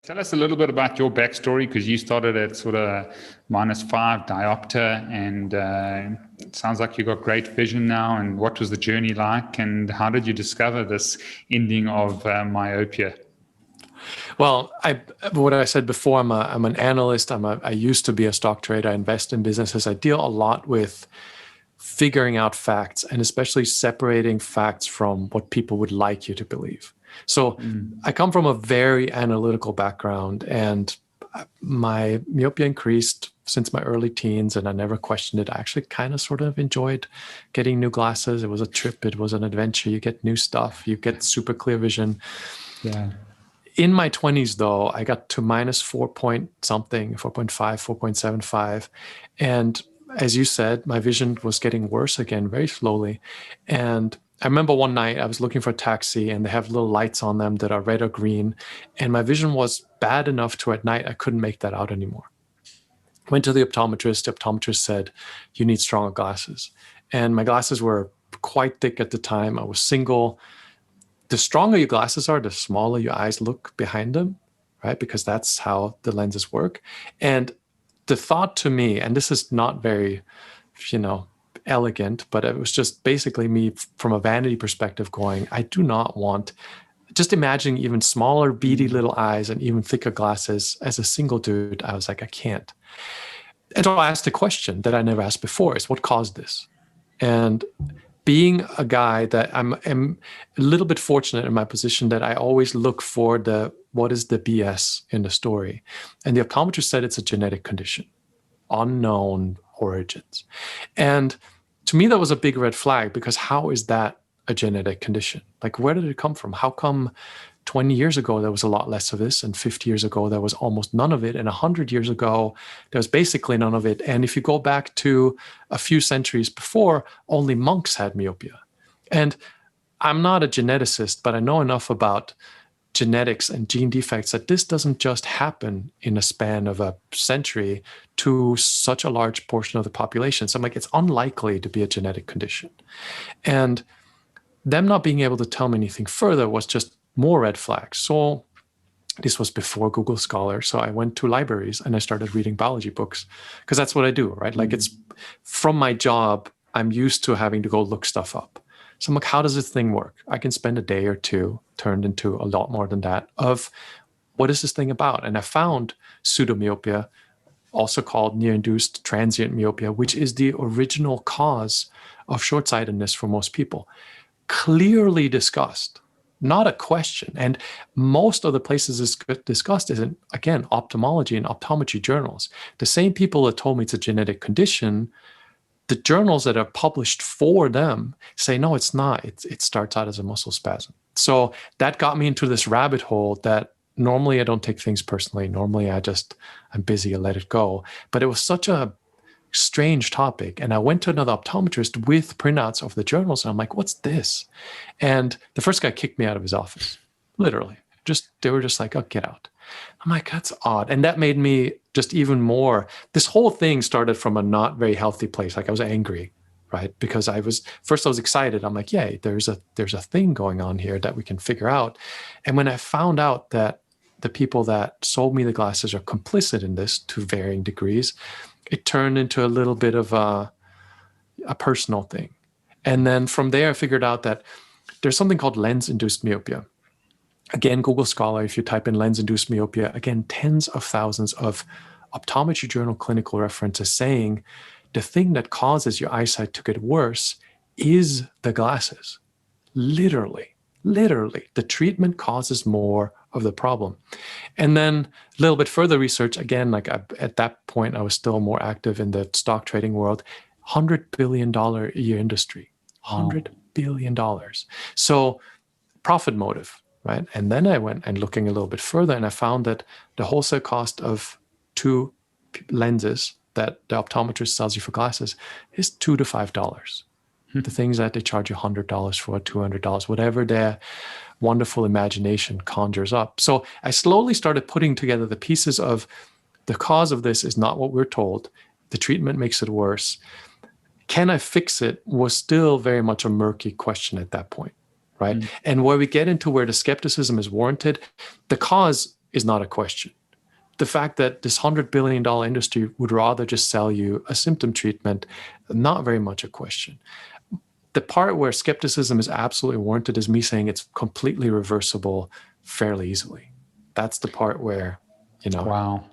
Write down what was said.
Tell us a little bit about your backstory, because you started at sort of -5 diopter, and it sounds like you got great vision now. And what was the journey like, and how did you discover this ending of myopia? Well, what I said before, I'm an analyst. I used to be a stock trader. I invest in businesses. I deal a lot with figuring out facts, and especially separating facts from what people would like you to believe. So I come from a very analytical background, and my myopia increased since my early teens, and I never questioned it. I actually kind of sort of enjoyed getting new glasses. It was a trip. It was an adventure. You get new stuff. You get super clear vision. Yeah. In my 20s, though, I got to -4 point something, 4.5, 4.75. And as you said, my vision was getting worse again very slowly. And I remember one night I was looking for a taxi, and they have little lights on them that are red or green. And my vision was bad enough to at night I couldn't make that out anymore. Went to the optometrist. The optometrist said, "You need stronger glasses." And my glasses were quite thick at the time. I was single. The stronger your glasses are, the smaller your eyes look behind them, right? Because that's how the lenses work. And the thought to me, and this is not very, elegant, but it was just basically me from a vanity perspective going, I do not want, just imagining even smaller, beady little eyes and even thicker glasses as a single dude. I was like, I can't. And so I asked a question that I never asked before, is what caused this? And being a guy that I'm a little bit fortunate in my position, that I always look for what is the BS in the story. And the optometrist said it's a genetic condition, unknown origins. And to me, that was a big red flag, because how is that a genetic condition? Like, where did it come from? How come 20 years ago, there was a lot less of this, and 50 years ago, there was almost none of it, and 100 years ago, there was basically none of it. And if you go back to a few centuries before, only monks had myopia. And I'm not a geneticist, but I know enough about genetics and gene defects that this doesn't just happen in a span of a century to such a large portion of the population. So I'm like, it's unlikely to be a genetic condition. And them not being able to tell me anything further was just more red flags. So this was before Google Scholar. So I went to libraries and I started reading biology books, because that's what I do, right? Like, it's from my job, I'm used to having to go look stuff up. So I'm like, how does this thing work? I can spend a day or two, turned into a lot more than that, of what is this thing about? And I found pseudomyopia, also called near-induced transient myopia, which is the original cause of short-sightedness for most people. Clearly discussed. Not a question. And most of the places it's discussed is in, again, ophthalmology and optometry journals. The same people that told me it's a genetic condition, the journals that are published for them say, no, it's not. It starts out as a muscle spasm. So that got me into this rabbit hole that normally I don't take things personally. Normally I'm busy, I let it go. But it was such a strange topic. And I went to another optometrist with printouts of the journals. And I'm like, what's this? And the first guy kicked me out of his office, literally. They were just like, oh, get out. I'm like, that's odd. And that made me just even more, this whole thing started from a not very healthy place. Like, I was angry, right? Because I was excited. I'm like, yay, there's a thing going on here that we can figure out. And when I found out that the people that sold me the glasses are complicit in this to varying degrees, it turned into a little bit of a personal thing. And then from there, I figured out that there's something called lens-induced myopia. Again, Google Scholar, if you type in lens-induced myopia, again, tens of thousands of optometry journal clinical references saying the thing that causes your eyesight to get worse is the glasses. Literally, the treatment causes more of the problem. And then a little bit further research, again, like at that point, I was still more active in the stock trading world, $100 billion a year industry, $100 billion. So profit motive, right? And then I went and looking a little bit further, and I found that the wholesale cost of 2 lenses that the optometrist sells you for glasses is $2 to $5. The things that they charge you $100 for, $200, whatever their wonderful imagination conjures up. So I slowly started putting together the pieces of the cause of this is not what we're told. The treatment makes it worse. Can I fix it was still very much a murky question at that point, right? And where we get into where the skepticism is warranted, the cause is not a question. The fact that this $100 billion industry would rather just sell you a symptom treatment, not very much a question. The part where skepticism is absolutely warranted is me saying it's completely reversible fairly easily. That's the part where, Wow.